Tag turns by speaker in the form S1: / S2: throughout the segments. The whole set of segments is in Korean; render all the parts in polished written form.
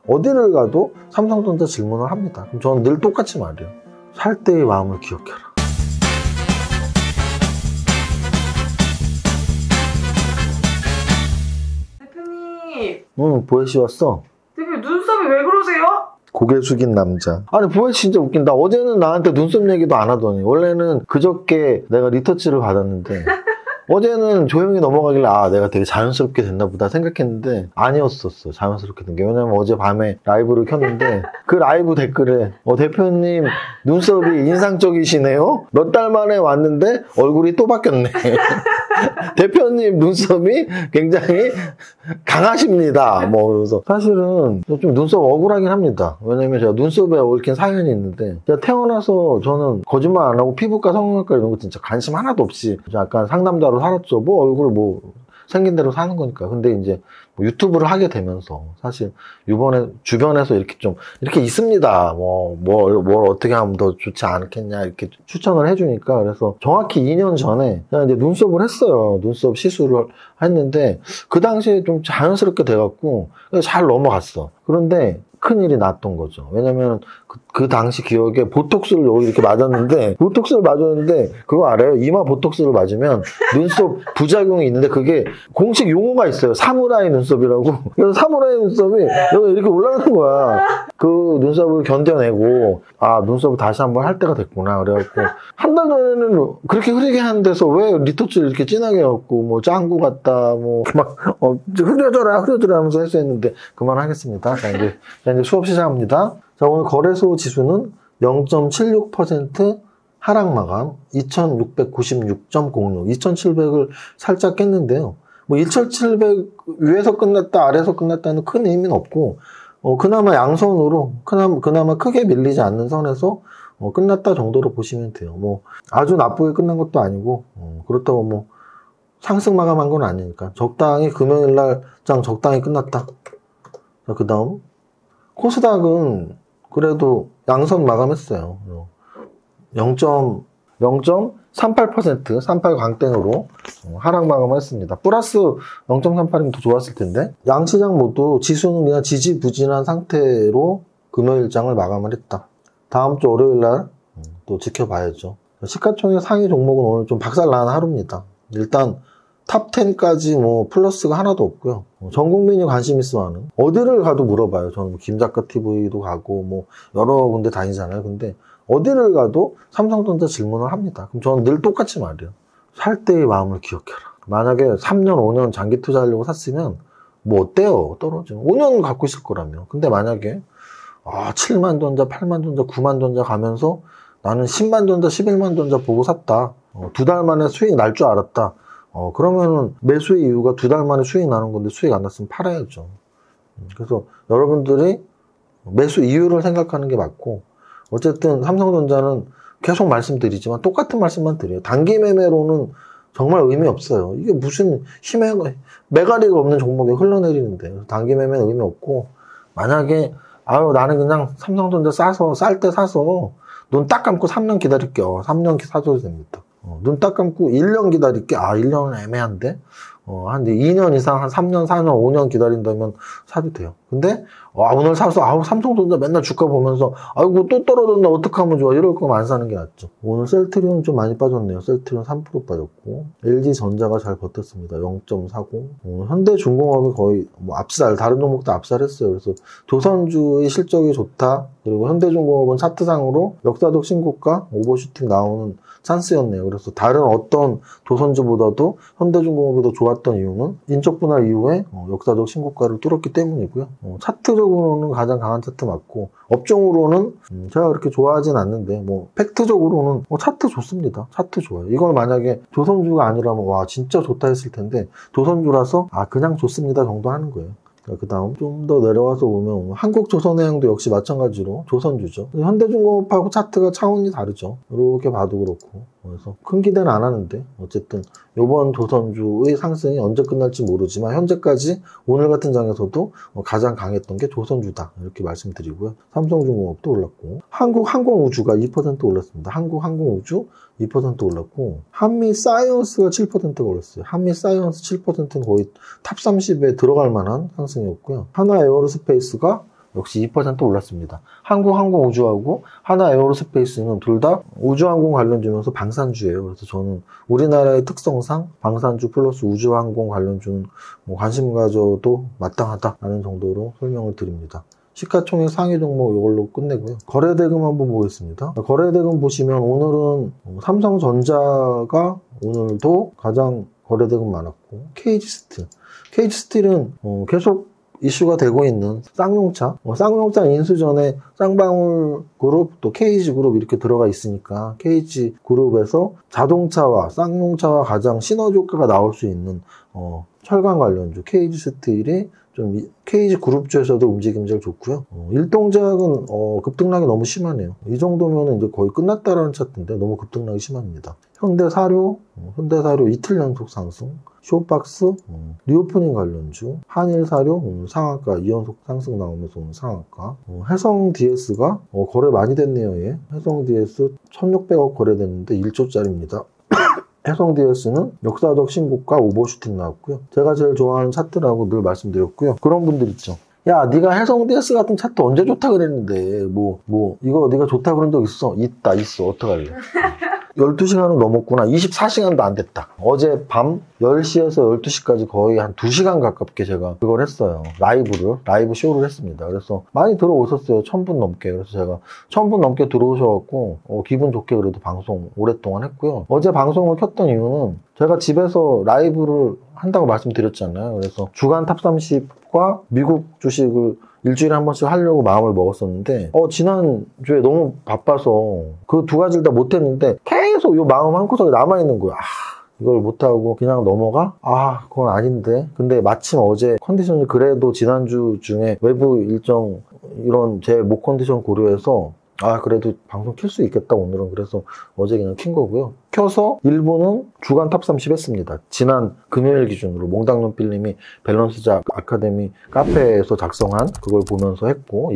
S1: 어디를 가도 삼성전자 질문을 합니다. 그럼 저는 늘 똑같이 말해요. 살 때의 마음을 기억해라.
S2: 대표님.
S1: 보혜씨 왔어?
S2: 대표님 눈썹이 왜 그러세요?
S1: 고개 숙인 남자. 아니 보혜씨 진짜 웃긴다. 어제는 나한테 눈썹 얘기도 안 하더니 원래는 그저께 내가 리터치를 받았는데 어제는 조용히 넘어가길래 아 내가 되게 자연스럽게 됐나 보다 생각했는데 아니었었어. 자연스럽게 된 게. 왜냐면 어제 밤에 라이브를 켰는데 그 라이브 댓글에 대표님 눈썹이 인상적이시네요? 몇 달 만에 왔는데 얼굴이 또 바뀌었네. 대표님 눈썹이 굉장히 강하십니다. 그래서 사실은 좀 눈썹 억울하긴 합니다. 왜냐면 제가 눈썹에 얽힌 사연이 있는데 제가 태어나서 저는 거짓말 안 하고 피부과 성형외과 이런 거 진짜 관심 하나도 없이 약간 상남자로 살았죠. 얼굴 생긴 대로 사는 거니까. 근데 이제 유튜브를 하게 되면서 사실 이번에 주변에서 이렇게 있습니다. 뭘 어떻게 하면 더 좋지 않겠냐 이렇게 추천을 해주니까 그래서 정확히 2년 전에 제가 이제 눈썹을 했어요. 눈썹 시술을 했는데 그 당시에 좀 자연스럽게 돼갖고 잘 넘어갔어. 그런데 큰일이 났던 거죠. 왜냐면 그 당시 기억에 보톡스를 여기 이렇게 맞았는데 그거 알아요? 이마 보톡스를 맞으면 눈썹 부작용이 있는데 그게 공식 용어가 있어요. 사무라이 눈썹이라고. 그래서 사무라이 눈썹이 여기 이렇게 올라가는 거야. 그 눈썹을 견뎌내고 아 눈썹을 다시 한번 할 때가 됐구나. 그래갖고 한 달 전에는 그렇게 흐리게 하는 데서 왜 리터치를 이렇게 진하게 해갖고 짱구 같다 막 흐려져라 하면서 했었는데 그만하겠습니다. 자 이제 수업 시작합니다. 자, 오늘 거래소 지수는 0.76% 하락 마감 2696.06, 2700을 살짝 깼는데요. 2700 위에서 끝났다, 아래에서 끝났다는 큰 의미는 없고, 그나마 양선으로, 그나마 크게 밀리지 않는 선에서 끝났다 정도로 보시면 돼요. 아주 나쁘게 끝난 것도 아니고, 그렇다고 상승 마감한 건 아니니까. 적당히 금요일날 장 적당히 끝났다. 자, 그 다음. 코스닥은 그래도 양선 마감했어요. 0.38%, 38 광땡으로 하락 마감을 했습니다. 플러스 0.38이면 더 좋았을 텐데. 양시장 모두 지수는 그냥 지지부진한 상태로 금요일장을 마감을 했다. 다음 주 월요일날 또 지켜봐야죠. 시가총액 상위 종목은 오늘 좀 박살나는 하루입니다. 일단 탑 10까지 플러스가 하나도 없고요. 전 국민이 관심 있어 하는 어디를 가도 물어봐요. 저는 김작가 TV도 가고 여러 군데 다니잖아요. 근데 어디를 가도 삼성전자 질문을 합니다. 그럼 저는 늘 똑같이 말해요. 살 때의 마음을 기억해라. 만약에 3년, 5년 장기 투자하려고 샀으면 어때요? 떨어지면 5년 갖고 있을 거라며. 근데 만약에 7만 전자, 8만 전자, 9만 전자 가면서 나는 10만 전자, 11만 전자 보고 샀다. 2달 만에 수익 날 줄 알았다. 그러면은 매수의 이유가 2달 만에 수익 나는 건데 수익 안 났으면 팔아야죠. 그래서 여러분들이 매수 이유를 생각하는 게 맞고, 어쨌든 삼성전자는 계속 말씀드리지만 똑같은 말씀만 드려요. 단기 매매로는 정말 의미 없어요. 이게 무슨 매가리가 없는 종목에 흘러내리는데 단기 매매는 의미 없고, 만약에 나는 그냥 삼성전자 쌀 때 사서 눈 딱 감고 3년 기다릴게요. 3년 사줘도 됩니다. 눈 딱 감고 1년 기다릴게. 1년은 애매한데? 한 2년 이상, 한 3년, 4년, 5년 기다린다면 사도 돼요. 근데, 오늘 사서, 삼성전자 맨날 주가 보면서, 아이고, 또 떨어졌네, 어떡하면 좋아. 이럴 거면 안 사는 게 낫죠. 오늘 셀트리온 좀 많이 빠졌네요. 셀트리온 3% 빠졌고, LG전자가 잘 버텼습니다. 0.40. 현대중공업이 거의, 다른 종목도 압살했어요. 그래서 조선주의 실적이 좋다. 그리고 현대중공업은 차트상으로 역사적 신고가, 오버슈팅 나오는 찬스였네요. 그래서 다른 어떤 조선주보다도 현대중공업이 더 좋았던 이유는 인적 분할 이후에 역사적 신고가를 뚫었기 때문이고요. 차트적으로는 가장 강한 차트 맞고, 업종으로는 제가 그렇게 좋아하진 않는데 팩트적으로는 차트 좋습니다. 차트 좋아요. 이걸 만약에 조선주가 아니라면 진짜 좋다 했을 텐데, 조선주라서 그냥 좋습니다 정도 하는 거예요. 그 다음 좀 더 내려와서 보면 한국조선해양도 역시 마찬가지로 조선주죠. 현대중공업하고 차트가 차원이 다르죠. 이렇게 봐도 그렇고. 그래서 큰 기대는 안 하는데 어쨌든 이번 조선주의 상승이 언제 끝날지 모르지만 현재까지 오늘 같은 장에서도 가장 강했던 게 조선주다 이렇게 말씀드리고요. 삼성중공업도 올랐고, 한국항공우주가 2% 올랐습니다. 한국항공우주 2% 올랐고, 한미사이언스가 7%가 올랐어요. 한미사이언스 7%는 거의 탑 30에 들어갈 만한 상승이었고요. 하나에어로스페이스가 역시 2% 올랐습니다. 한국항공우주하고 하나에어로스페이스는 둘 다 우주항공 관련주면서 방산주예요. 그래서 저는 우리나라의 특성상 방산주 플러스 우주항공 관련주는 뭐 관심 가져도 마땅하다라는 정도로 설명을 드립니다. 시가총액 상위 종목 이걸로 끝내고요. 거래대금 한번 보겠습니다. 거래대금 보시면 오늘은 삼성전자가 오늘도 가장 거래대금 많았고, KG스틸은 계속 이슈가 되고 있는 쌍용차 인수 전에 쌍방울 그룹 또 KG그룹 이렇게 들어가 있으니까 KG그룹에서 자동차와 쌍용차와 가장 시너지 효과가 나올 수 있는 철강 관련주 KG스틸이 좀 KG그룹주에서도 움직임이 제일 좋고요. 일동작은 급등락이 너무 심하네요. 이 정도면 이제 거의 끝났다라는 차트인데 너무 급등락이 심합니다. 현대사료 이틀 연속 상승, 쇼박스, 리오프닝 관련주, 한일사료 상한가 2연속 상승 나오면서 오늘 상한가, 해성DS가 거래 많이 됐네요. 얘. 해성DS 1600억 거래됐는데 1조짜리입니다. 해성DS는 역사적 신고가 오버슈팅 나왔고요. 제가 제일 좋아하는 차트라고 늘 말씀드렸고요. 그런 분들 있죠. 야, 네가 해성DS 같은 차트 언제 좋다 그랬는데 이거 네가 좋다 그런 적 있어? 있어. 어떡할래? 12시간은 넘었구나. 24시간도 안 됐다. 어제 밤 10시에서 12시까지 거의 한 2시간 가깝게 제가 그걸 했어요. 라이브 쇼를 했습니다. 그래서 많이 들어오셨어요. 1000분 넘게. 그래서 제가 1000분 넘게 들어오셔갖고 기분 좋게 그래도 방송 오랫동안 했고요. 어제 방송을 켰던 이유는 제가 집에서 라이브를 한다고 말씀드렸잖아요. 그래서 주간 탑30과 미국 주식을 일주일에 한 번씩 하려고 마음을 먹었었는데 지난주에 너무 바빠서 그 두 가지를 다 못했는데 계속 이 마음 한구석에 남아있는 거야. 이걸 못하고 그냥 넘어가? 그건 아닌데. 근데 마침 어제 컨디션이 그래도 지난주 중에 외부 일정 이런 제 목 컨디션 고려해서 그래도 방송 킬 수 있겠다 오늘은. 그래서 어제 그냥 킨 거고요. 켜서 일부는 주간 탑30 했습니다. 지난 금요일 기준으로 몽당눈 필름이 밸런스자 아카데미 카페에서 작성한 그걸 보면서 했고,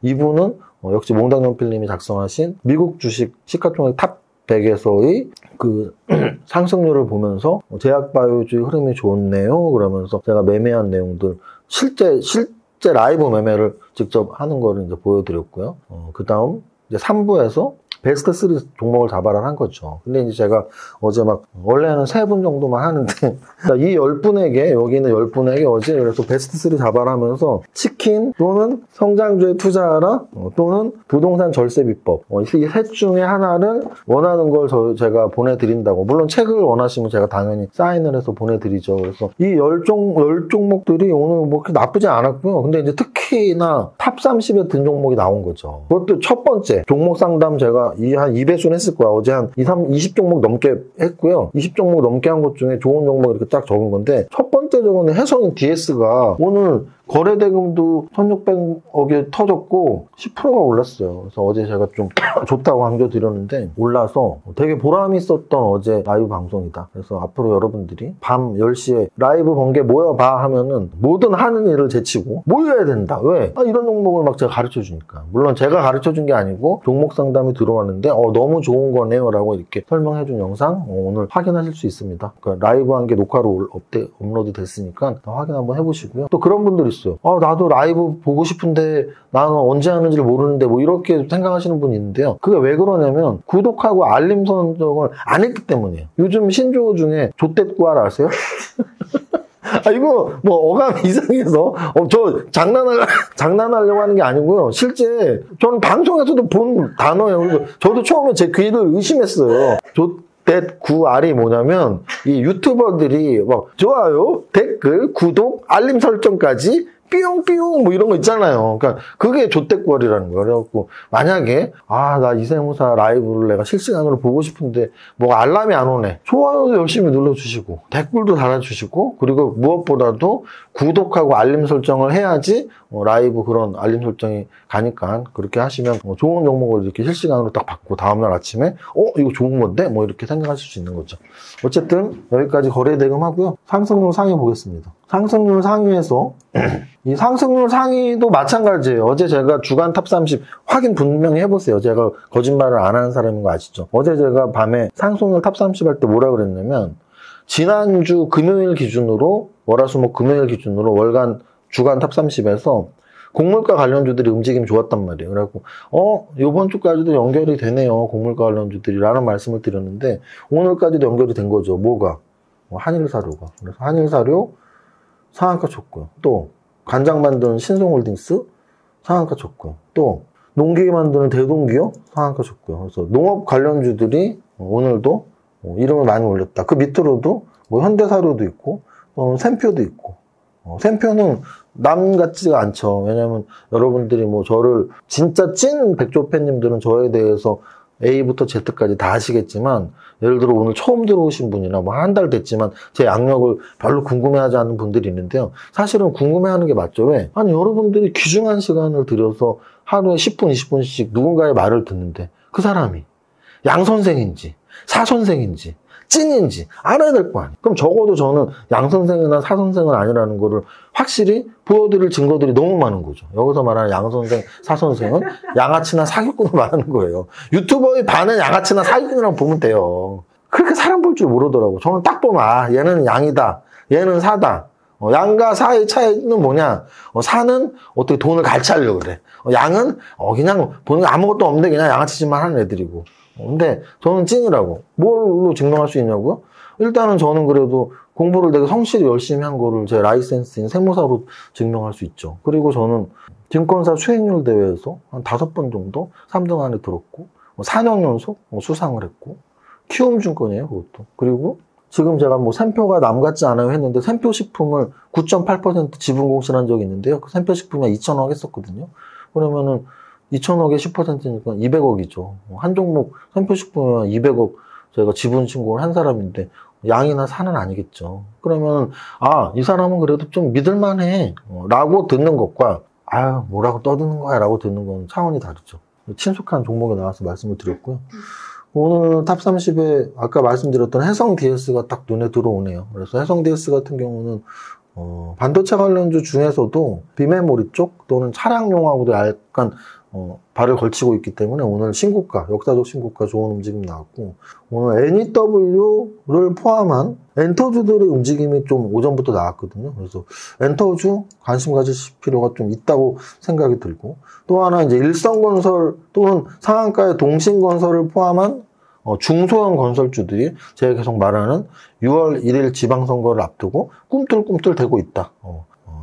S1: 2부는 역시 몽당눈 필름이 작성하신 미국 주식 시가총액 탑 100에서의 그 상승률을 보면서 제약바이오주의 흐름이 좋네요. 그러면서 제가 매매한 내용들 실제 라이브 매매를 직접 하는 거를 이제 보여드렸고요. 그 다음 이제 3부에서 베스트 3 종목을 자발을 한 거죠. 근데 이제 제가 어제 원래는 3분 정도만 하는데, 이 10분에게, 여기 있는 10분에게 어제 그래서 베스트 3 자발하면서 치킨 또는 성장주에 투자하라 또는 부동산 절세 비법, 이 셋 중에 하나를 원하는 걸 제가 보내드린다고. 물론 책을 원하시면 제가 당연히 사인을 해서 보내드리죠. 그래서 이 10종목들이 오늘 뭐 그렇게 나쁘지 않았고요. 근데 이제 특히나 탑 30에 든 종목이 나온 거죠. 그것도 첫 번째 종목 상담 제가 한 2배수는 했을 거야. 어제 한 20종목 넘게 했고요. 20종목 넘게 한 것 중에 좋은 종목 이렇게 딱 적은 건데, 첫 번째 적은 해성인 DS가 오늘 거래대금도 1600억이 터졌고 10%가 올랐어요. 그래서 어제 제가 좀 좋다고 강조드렸는데 올라서 되게 보람이 있었던 어제 라이브 방송이다. 그래서 앞으로 여러분들이 밤 10시에 라이브 번개 모여봐 하면은 뭐든 하는 일을 제치고 모여야 된다. 왜? 이런 종목을 막 제가 가르쳐 주니까. 물론 제가 가르쳐 준 게 아니고 종목 상담이 들어왔는데 너무 좋은 거네요 라고 이렇게 설명해 준 영상 오늘 확인하실 수 있습니다. 그러니까 라이브 한 게 녹화로 업로드 됐으니까 확인 한번 해보시고요. 또 그런 분들이 있어요. 나도 라이브 보고 싶은데 나는 언제 하는지를 모르는데 뭐 이렇게 생각하시는 분이 있는데요. 그게 왜 그러냐면 구독하고 알림 설정을 안 했기 때문이에요. 요즘 신조어 중에 좆댓구알 아세요? 이거 뭐 어감이 이상해서 저 장난하려고 하는 게 아니고요. 실제 저는 방송에서도 본 단어예요. 그래서 저도 처음에 제 귀를 의심했어요. 좆댓구알이 뭐냐면 이 유튜버들이 막 좋아요, 댓글, 구독, 알림 설정까지 삐용삐용 뭐 이런 거 있잖아요. 그러니까 그게 좆댓구알이라는 거예요. 그래갖고 만약에 나 이세무사 라이브를 내가 실시간으로 보고 싶은데 뭐 알람이 안 오네. 좋아요도 열심히 눌러주시고 댓글도 달아주시고, 그리고 무엇보다도 구독하고 알림 설정을 해야지 라이브 그런 알림 설정이 가니까 그렇게 하시면 좋은 종목을 이렇게 실시간으로 딱 받고 다음날 아침에 이거 좋은 건데 뭐 이렇게 생각하실 수 있는 거죠. 어쨌든 여기까지 거래대금 하고요. 상승률 상위 보겠습니다. 상승률 상위에서 이 상승률 상위도 마찬가지예요. 어제 제가 주간 탑 30 확인 분명히 해보세요. 제가 거짓말을 안 하는 사람인 거 아시죠? 어제 제가 밤에 상승률 탑 30 할 때 뭐라 그랬냐면, 지난주 금요일 기준으로 월화수목 금요일 기준으로 월간 주간 탑 30에서 곡물가 관련주들이 움직임이 좋았단 말이에요. 그래갖고 이번 주까지도 연결이 되네요. 곡물가 관련주들이라는 말씀을 드렸는데 오늘까지도 연결이 된 거죠. 뭐가? 한일사료가. 그래서 한일사료 상한가 쳤고요. 또 간장 만드는 신성홀딩스 상한가 쳤고요. 또 농기계 만드는 대동기업 상한가 쳤고요. 그래서 농업 관련주들이 오늘도 이름을 많이 올렸다. 그 밑으로도 뭐 현대사료도 있고 샘표도 있고 샘표는 남 같지가 않죠. 왜냐면 여러분들이 뭐 저를 진짜 찐 백조 팬님들은 저에 대해서 A부터 Z까지 다 아시겠지만 예를 들어 오늘 처음 들어오신 분이나 뭐 한 달 됐지만 제 양력을 별로 궁금해하지 않는 분들이 있는데요. 사실은 궁금해하는 게 맞죠. 왜? 아니 여러분들이 귀중한 시간을 들여서 하루에 10분, 20분씩 누군가의 말을 듣는데 그 사람이 양 선생인지 사 선생인지 찐인지 알아야 될 거 아니에요. 그럼 적어도 저는 양 선생이나 사 선생은 아니라는 거를 확실히 보여드릴 증거들이 너무 많은 거죠. 여기서 말하는 양 선생, 사 선생은 양아치나 사기꾼을 말하는 거예요. 유튜버의 반은 양아치나 사기꾼이라고 보면 돼요. 그렇게 사람 볼 줄 모르더라고. 저는 딱 보면 얘는 양이다, 얘는 사다. 양과 사의 차이는 뭐냐? 사는 어떻게 돈을 갈취하려고 그래. 양은 그냥 보는 게 아무것도 없는데 그냥 양아치짓만 하는 애들이고. 근데 저는 찐이라고. 뭘로 증명할 수 있냐고요? 일단은 저는 그래도 공부를 되게 성실히 열심히 한 거를 제 라이센스인 세무사로 증명할 수 있죠. 그리고 저는 증권사 수익률 대회에서 한 5번 정도 3등 안에 들었고 4년 연속 수상을 했고 키움증권이에요, 그것도. 그리고 지금 제가 뭐 샘표가 남 같지 않아요 했는데 샘표 식품을 9.8% 지분 공시한 적이 있는데요. 그 샘표 식품이 2,000억 했었거든요. 그러면은 2,000억에 10%니까 200억이죠. 한 종목 샘표식품이면 200억 저희가 지분 신고를 한 사람인데 양이나 사는 아니겠죠. 그러면 이 사람은 그래도 좀 믿을만해 라고 듣는 것과 뭐라고 떠드는 거야 라고 듣는 건 차원이 다르죠. 친숙한 종목에 나와서 말씀을 드렸고요. 오늘 탑30에 아까 말씀드렸던 해성 DS가 딱 눈에 들어오네요. 그래서 해성 DS 같은 경우는 반도체 관련주 중에서도 비메모리 쪽 또는 차량용하고도 약간 발을 걸치고 있기 때문에 오늘 신고가, 역사적 신고가 좋은 움직임 나왔고 오늘 NEW를 포함한 엔터주들의 움직임이 좀 오전부터 나왔거든요. 그래서 엔터주 관심 가지실 필요가 좀 있다고 생각이 들고 또 하나 이제 일성건설 또는 상한가의 동신건설을 포함한 중소형 건설주들이 제가 계속 말하는 6월 1일 지방선거를 앞두고 꿈틀꿈틀 대고 있다.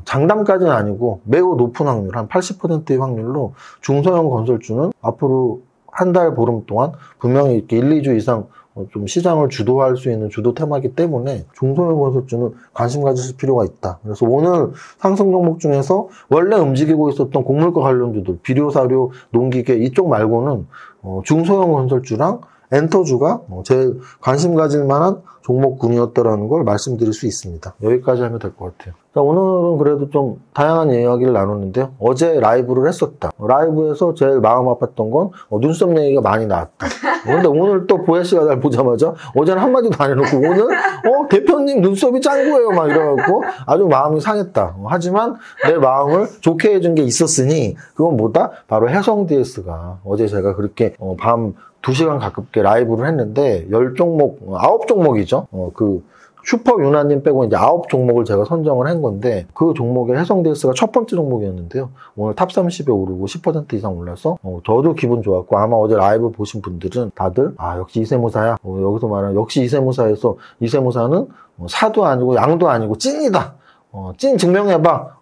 S1: 장담까지는 아니고 매우 높은 확률, 한 80%의 확률로 중소형 건설주는 앞으로 한 달 보름 동안 분명히 이렇게 1, 2주 이상 좀 시장을 주도할 수 있는 주도 테마이기 때문에 중소형 건설주는 관심 가지실 필요가 있다. 그래서 오늘 상승 종목 중에서 원래 움직이고 있었던 곡물과 관련주들, 비료사료, 농기계 이쪽 말고는 중소형 건설주랑 엔터주가 제일 관심 가질 만한 종목군이었다라는 걸 말씀드릴 수 있습니다. 여기까지 하면 될 것 같아요. 자, 오늘은 그래도 좀 다양한 이야기를 나눴는데요. 어제 라이브를 했었다. 라이브에서 제일 마음 아팠던 건 눈썹 얘기가 많이 나왔다. 근데 오늘 또 보혜 씨가 날 보자마자 어제는 한마디도 안 해놓고 오늘 대표님 눈썹이 짱구예요 막 이래갖고 아주 마음이 상했다. 하지만 내 마음을 좋게 해준 게 있었으니 그건 뭐다? 바로 해성 DS가 어제 제가 그렇게 밤 2시간 가깝게 라이브를 했는데 10종목, 9종목이죠. 슈퍼 유나님 빼고 이제 9종목을 제가 선정을 한 건데 그 종목에 해성 DS가 첫 번째 종목이었는데요. 오늘 탑 30에 오르고 10% 이상 올라서 저도 기분 좋았고 아마 어제 라이브 보신 분들은 다들 역시 이세무사야. 여기서 말하는 역시 이세무사에서 이세무사는 사도 아니고 양도 아니고 찐이다. 찐 증명해봐.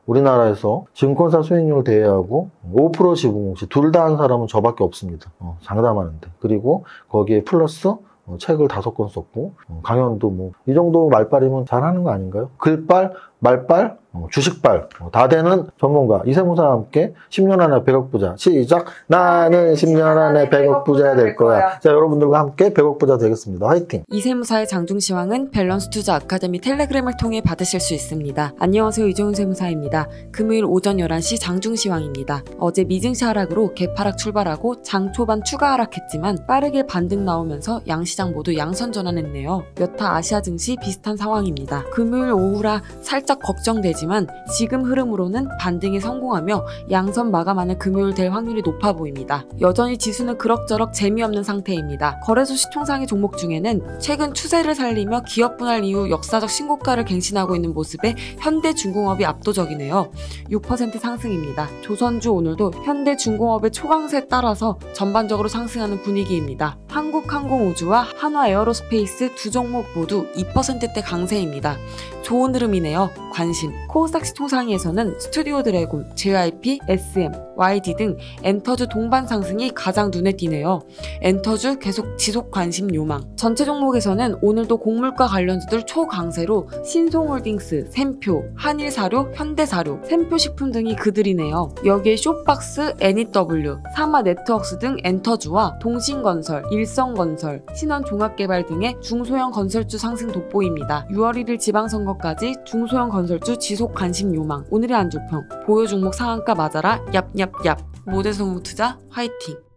S1: 우리나라에서 증권사 수익률 대회하고 5% 지분공시 둘 다 한 사람은 저밖에 없습니다. 장담하는데. 그리고 거기에 플러스 책을 5권 썼고 강연도 이 정도 말빨이면 잘하는 거 아닌가요? 글빨, 말빨, 주식빨 다 되는 전문가 이세무사와 함께 10년 안에 100억 부자. 시작! 나는 10년 안에 100억 부자 될 거야. 자, 여러분들과 함께 100억 부자 되겠습니다. 화이팅!
S3: 이세무사의 장중시황은 밸런스 투자 아카데미 텔레그램을 통해 받으실 수 있습니다. 안녕하세요, 이종훈 세무사입니다. 금요일 오전 11시 장중시황입니다. 어제 미증시 하락으로 개파락 출발하고 장 초반 추가 하락했지만 빠르게 반등 나오면서 양시장 모두 양선 전환했네요. 여타 아시아 증시 비슷한 상황입니다. 금요일 오후라 살짝 살짝 걱정되지만 지금 흐름으로는 반등에 성공하며 양선 마감하는 금요일 될 확률이 높아 보입니다. 여전히 지수는 그럭저럭 재미없는 상태입니다. 거래소 시총상위 종목 중에는 최근 추세를 살리며 기업 분할 이후 역사적 신고가를 갱신하고 있는 모습에 현대중공업이 압도적이네요. 6% 상승입니다. 조선주 오늘도 현대중공업의 초강세에 따라서 전반적으로 상승하는 분위기입니다. 한국항공우주와 한화에어로스페이스 두 종목 모두 2%대 강세입니다. 좋은 흐름이네요. 관심. 코스닥 시총상위에서는 스튜디오 드래곤, JYP, SM, YD 등 엔터주 동반 상승이 가장 눈에 띄네요. 엔터주 계속 지속 관심 요망. 전체 종목에서는 오늘도 곡물과 관련주들 초강세로 신송홀딩스, 샘표, 한일사료, 현대사료, 샘표식품 등이 그들이네요. 여기에 쇼박스, NEW, 사마네트워크스 등 엔터주와 동신건설, 일성건설, 신원종합개발 등의 중소형 건설주 상승 돋보입니다. 6월 1일 지방선거까지 중소형 건설주 지속 관심 요망. 오늘의 안주평. 보유 종목 상한가 맞아라. 얍얍얍. 모대성투자 화이팅.